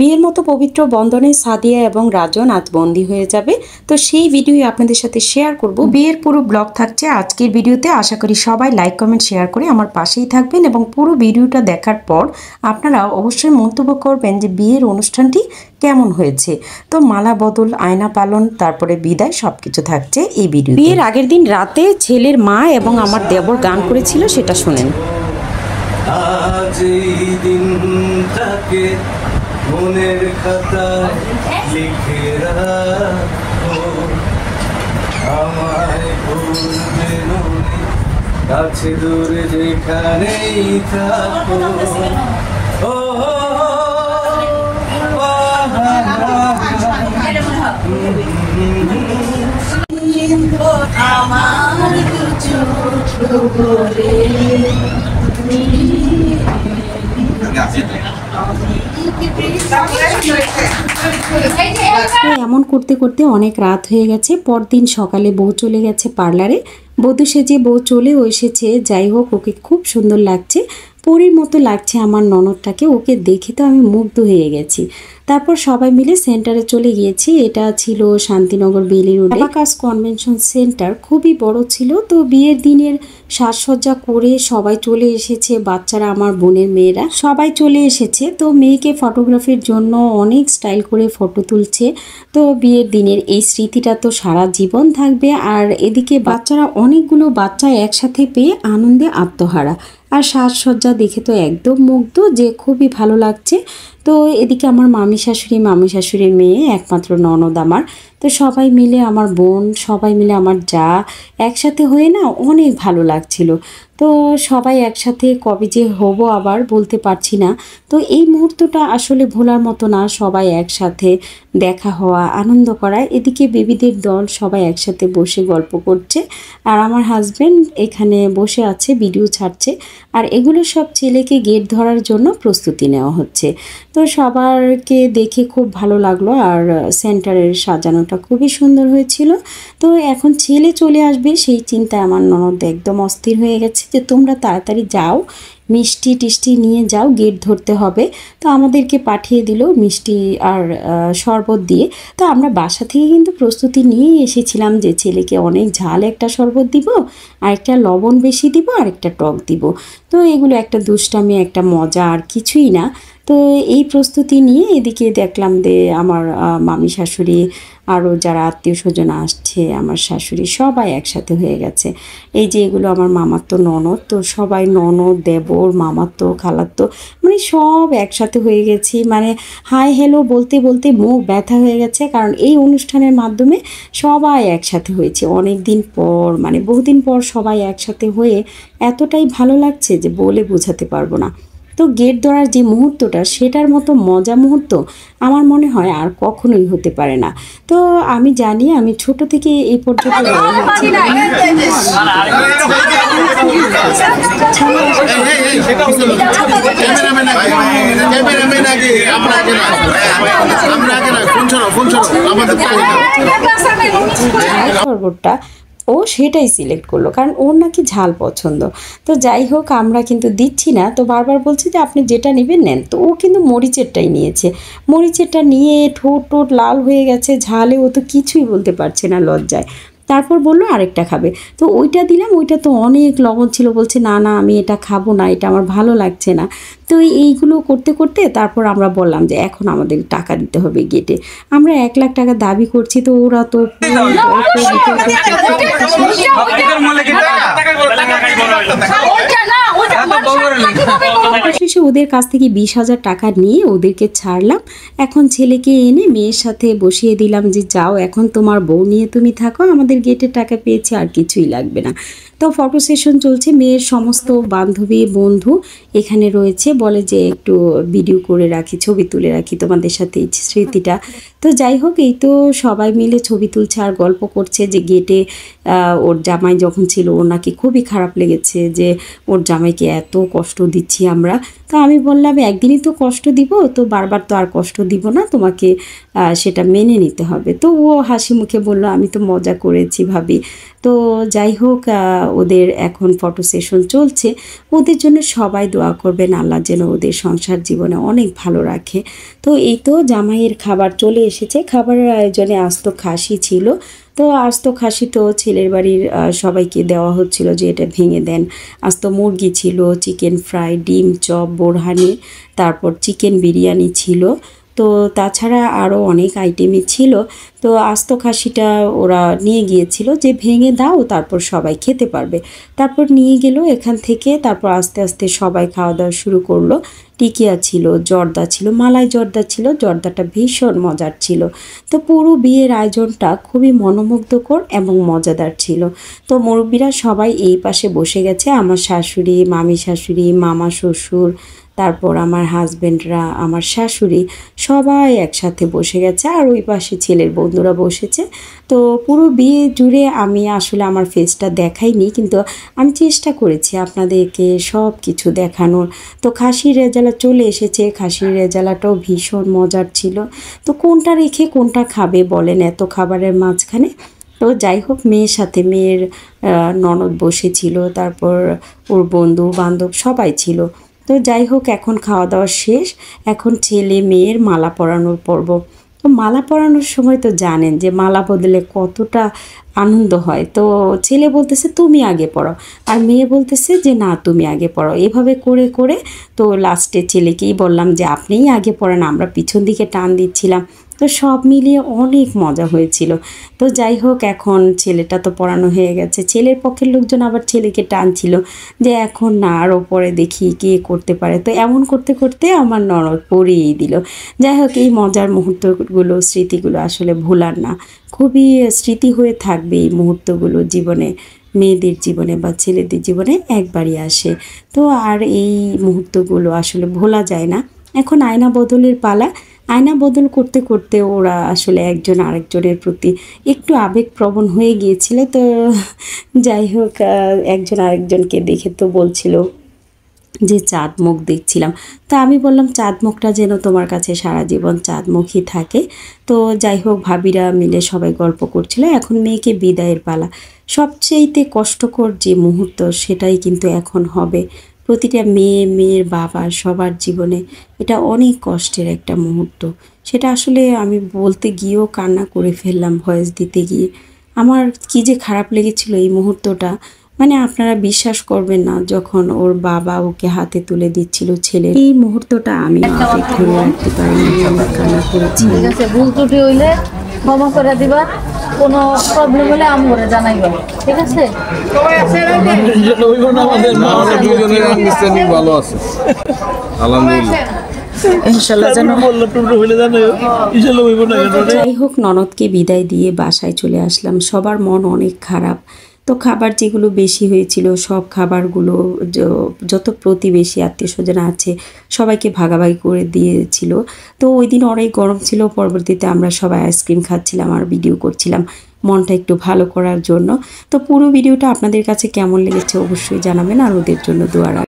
বিয়ের মতো পবিত্র বন্ধনে সাদিয়া এবং রাজন আজ বন্দী হয়ে যাবে। তো সেই ভিডিও আপনাদের সাথে শেয়ার করব। বিয়ের পুরো ব্লগ থাকছে আজকের ভিডিওতে। আশা করি সবাই লাইক কমেন্ট শেয়ার করে আমার পাশেই থাকবেন এবং পুরো ভিডিওটা দেখার পর আপনারা অবশ্যই মন্তব্য করবেন যে বিয়ের অনুষ্ঠানটি কেমন হয়েছে। তো মালা বদল, আয়না পালন, তারপরে বিদায় সবকিছু থাকছে এই ভিডিও। বিয়ের আগের দিন রাতে ছেলের মা এবং আমার দেবর গান করেছিল, সেটা শুনেন। আজ এই দিনটাকে মনের খাতায় লিখে রাখো, আমায় ভুলবে নয়, কাছে দূরে যেখানেই থাকো। ও আমার এমন করতে করতে অনেক রাত হয়ে গেছে। পরদিন সকালে বউ চলে গেছে পার্লারে। বধূ সেজে বউ চলেও এসেছে। যাই হোক, ওকে খুব সুন্দর লাগছে, পরীর মতো লাগছে আমার ননদটাকে। ওকে দেখে তো আমি মুগ্ধ হয়ে গেছি। তারপর সবাই মিলে সেন্টারে চলে গিয়েছি। এটা ছিল শান্তিনগর বেলি রোডে অ্যাবাকাস কনভেনশন সেন্টার, খুবই বড় ছিল। তো বিয়ের দিনের সাজসজ্জা করে সবাই চলে এসেছে, বাচ্চারা, আমার বোনের মেয়েরা সবাই চলে এসেছে। তো মেয়েকে ফটোগ্রাফির জন্য অনেক স্টাইল করে ফটো তুলছে। তো বিয়ের দিনের এই স্মৃতিটা তো সারা জীবন থাকবে। আর এদিকে বাচ্চারা, অনেকগুলো বাচ্চা একসাথে পেয়ে আনন্দে আত্মহারা। আর সাজসজ্জা দেখে তো একদম মুগ্ধ, যে খুবই ভালো লাগছে। তো এদিকে আমার মামি শাশুড়ির মেয়ে, একমাত্র ননদ আমার। তো সবাই মিলে, আমার বোন, সবাই মিলে আমার যা একসাথে হয়ে না অনেক ভালো লাগছিল। তো সবাই একসাথে কবে যে হব আবার বলতে পারছি না। তো এই মুহূর্তটা আসলে ভোলার মতো না, সবাই একসাথে দেখা হওয়া, আনন্দ করা। এদিকে বেবিদের দল সবাই একসাথে বসে গল্প করছে, আর আমার হাজব্যান্ড এখানে বসে আছে, ভিডিও ছাড়ছে। আর এগুলো সব ছেলেকে গেট ধরার জন্য প্রস্তুতি নেওয়া হচ্ছে। তো সবারকে দেখে খুব ভালো লাগলো। আর সেন্টারের সাজানোটা খুবই সুন্দর হয়েছিল। তো এখন ছেলে চলে আসবে সেই চিন্তায় আমার ননদ একদম অস্থির হয়ে গেছে যে তোমরা তাড়াতাড়ি যাও, মিষ্টি টিষ্টি নিয়ে যাও, গেট ধরতে হবে। তো আমাদেরকে পাঠিয়ে দিল মিষ্টি আর শরবত দিয়ে। তো আমরা বাসা থেকে কিন্তু প্রস্তুতি নিয়েই এসেছিলাম যে ছেলেকে অনেক ঝাল একটা শরবত দিব, আর একটা লবণ বেশি দিব, আর একটা টক দিব। তো এগুলো একটা দুষ্টামি, একটা মজা, আর কিছুই না। তো এই প্রস্তুতি নিয়ে এদিকে দেখলাম যে আমার মামি শাশুড়ি, আরও যারা আত্মীয় স্বজন আসছে, আমার শাশুড়ি, সবাই একসাথে হয়ে গেছে। এই যে এগুলো আমার মামাতো ননদ, তো সবাই ননদ, দেবর, মামাতো, খালাতো, মানে সব একসাথে হয়ে গেছি। মানে হাই হ্যালো বলতে বলতে মুখ ব্যথা হয়ে গেছে, কারণ এই অনুষ্ঠানের মাধ্যমে সবাই একসাথে হয়েছে অনেক দিন পর, মানে বহুদিন পর সবাই একসাথে হয়ে এতটাই ভালো লাগছে যে বলে বোঝাতে পারবো না। তো গেট ধরার যে মুহূর্তটা, সেটার মতো মজা মুহূর্ত আমার মনে হয় আর কখনোই হতে পারে না। তো আমি জানি, আমি ছোট থেকে এই পর্যন্ত শরবতটা ও সেটাই সিলেক্ট করলো, কারণ ওর নাকি ঝাল পছন্দ। তো যাই হোক, আমরা কিন্তু দিচ্ছি না। তো বারবার বলছে যে আপনি যেটা নেবেন নেন। তো ও কিন্তু মরিচেরটাই নিয়েছে। মরিচেরটা নিয়ে ঠোঁট লাল হয়ে গেছে ঝালে, ও তো কিছুই বলতে পারছে না লজ্জায়। তারপর বললো আরেকটা খাবে। তো ওইটা দিলাম, ওইটা তো অনেক লবণ ছিল। বলছে না না, আমি এটা খাবো না, এটা আমার ভালো লাগছে না। তো এইগুলো করতে করতে তারপর আমরা বললাম যে এখন আমাদের টাকা দিতে হবে গেটে। আমরা 1 লাখ টাকা দাবি করছি। তো ওরা তো শেষে ওদের কাছ থেকে 20,000 টাকা নিয়ে ওদেরকে ছাড়লাম। এখন ছেলেকে এনে মেয়ের সাথে বসিয়ে দিলাম যে যাও, এখন তোমার বউ নিয়ে তুমি থাকো, আমাদের গেটের টাকা পেয়েছে, আর কিছুই লাগবে না। তো ফটো সেশন চলছে। মেয়ের সমস্ত বান্ধবী বন্ধু এখানে রয়েছে, বলে যে একটু ভিডিও করে রাখি, ছবি তুলে রাখি তোমাদের সাথে এই স্মৃতিটা। তো যাই হোক, এই তো সবাই মিলে ছবি তুলছে আর গল্প করছে যে গেটে ওর জামাই যখন ছিল ওর নাকি খুবই খারাপ লেগেছে যে ওর জামাই জামাইকে এত কষ্ট দিচ্ছি আমরা। তো আমি বললাম একদিনই তো কষ্ট দিব, তো বারবার তো আর কষ্ট দিব না, তোমাকে সেটা মেনে নিতে হবে। তো ও হাসি মুখে বলল আমি তো মজা করেছি ভাবি। তো যাই হোক, ওদের এখন ফটো সেশন চলছে। ওদের জন্য সবাই দোয়া করবেন, আল্লাহ যেন ওদের সংসার জীবনে অনেক ভালো রাখে। তো এই তো জামাইয়ের খাবার চলে এসেছে। খাবারের আয়োজনে আস্ত খাসি ছিল। তো আস্ত খাসি তো ছেলের বাড়ির সবাইকে দেওয়া হচ্ছিল যে এটা ভেঙে দেন। আস্ত মুরগি ছিল, চিকেন ফ্রাই, ডিম চপ, বোরহানি, তারপর চিকেন বিরিয়ানি ছিল। তো তাছাড়া আরও অনেক আইটেমই ছিল। তো আস্ত খাসিটা ওরা নিয়ে গিয়েছিল যে ভেঙে দাও, তারপর সবাই খেতে পারবে। তারপর নিয়ে গেল এখান থেকে। তারপর আস্তে আস্তে সবাই খাওয়া দাওয়া শুরু করলো। টিকিয়া ছিল, জর্দা ছিল, মালাই জর্দা ছিল। জর্দাটা ভীষণ মজার ছিল। তো পুরো বিয়ের আয়োজনটা খুবই মনোমুগ্ধকর এবং মজাদার ছিল। তো মুরব্বীরা সবাই এই পাশে বসে গেছে, আমার শাশুড়ি, মামি শাশুড়ি, মামা শ্বশুর, তারপর আমার হাজব্যান্ডরা, আমার শাশুড়ি, সবাই একসাথে বসে গেছে। আর ওই পাশে ছেলের বন্ধুরা বসেছে। তো পুরো বিয়ে জুড়ে আমি আসলে আমার ফেসটা দেখাইনি, কিন্তু আমি চেষ্টা করেছি আপনাদেরকে সব কিছু দেখানোর। তো খাসির রেজালা চলে এসেছে। খাসির রেজালাটাও ভীষণ মজার ছিল। তো কোনটা রেখে কোনটা খাবে বলেন এত খাবারের মাঝখানে। তো যাই হোক, মেয়ের সাথে মেয়ের ননদ বসেছিল, তারপর ওর বন্ধু বান্ধব সবাই ছিল। তো যাই হোক, এখন খাওয়া দাওয়া শেষ। এখন ছেলে মেয়ের মালা পরানোর পর্ব। তো মালা পরানোর সময় তো জানেন যে মালা বদলে কতটা আনন্দ হয়। তো ছেলে বলতেছে তুমি আগে পড়ো, আর মেয়ে বলতেছে যে না তুমি আগে পড়ো। এভাবে করে করে তো লাস্টে ছেলেকেই বললাম যে আপনিই আগে পড়ান, আমরা পিছন দিকে টান দিচ্ছিলাম। তো সব মিলিয়ে অনেক মজা হয়েছিল। তো যাই হোক, এখন ছেলেটা তো পড়ানো হয়ে গেছে। ছেলের পক্ষের লোকজন আবার ছেলেকে টানছিল যে এখন না, আরও পরে দেখি কে করতে পারে। তো এমন করতে করতে আমার ননদ পড়িয়েই দিল। যাই হোক, এই মজার মুহূর্তগুলো, স্মৃতিগুলো আসলে ভোলার না, খুবই স্মৃতি হয়ে থাকবে এই মুহূর্তগুলো জীবনে। মেয়েদের জীবনে বা ছেলেদের জীবনে একবারই আসে। তো আর এই মুহূর্তগুলো আসলে ভোলা যায় না। এখন আয়না বদলের পালা। আয়না বদল করতে করতে ওরা আসলে একজন আরেকজনের প্রতি একটু আবেগপ্রবণ হয়ে গিয়েছিল। তো যাই হোক, একজন আরেকজনকে দেখে তো বলছিল যে চাঁদ মুখ দেখছিলাম। তো আমি বললাম চাঁদ মুখটা যেন তোমার কাছে সারা জীবন চাঁদ মুখই থাকে। তো যাই হোক, ভাবিরা মিলে সবাই গল্প করছিল। এখন মেয়েকে বিদায়ের পালা। সবচেয়েতে কষ্টকর যে মুহূর্ত সেটাই কিন্তু এখন হবে। প্রতিটা মেয়ে, মেয়ের বাবা, সবার জীবনে এটা অনেক কষ্টের একটা মুহূর্ত। সেটা আসলে আমি বলতে গিয়েও কান্না করে ফেললাম ভয়েস দিতে গিয়ে। আমার কি যে খারাপ লেগেছিল এই মুহূর্তটা, মানে আপনারা বিশ্বাস করবেন না, যখন ওর বাবা ওকে হাতে তুলে দিচ্ছিল ছেলে, এই মুহূর্তটা আমি আবেগ ধরে রাখতে পারিনি, অনেক কান্না করেছি। ঠিক আছে, ভুল ত্রুটি হইলে ক্ষমা করে দিবা, কোনো প্রবলেম হলে আমরে জানাইবা, ঠিক আছে? ভালো আছে আলহামদুলিল্লাহ। যাই হোক, ননদকে বিদায় দিয়ে বাসায় চলে আসলাম। সবার মন অনেক খারাপ। তো খাবার যেগুলো বেশি হয়েছিল সব খাবারগুলো যত প্রতিবেশী আত্মীয় স্বজন আছে সবাইকে ভাগাভাগি করে দিয়েছিল। তো ওই দিন অনেক গরম ছিল। পরবর্তীতে আমরা সবাই আইসক্রিম খাচ্ছিলাম আর ভিডিও করছিলাম মনটা একটু ভালো করার জন্য। তো পুরো ভিডিওটা আপনাদের কাছে কেমন লেগেছে অবশ্যই জানাবেন, আর ওদের জন্য দোয়া রাখবেন।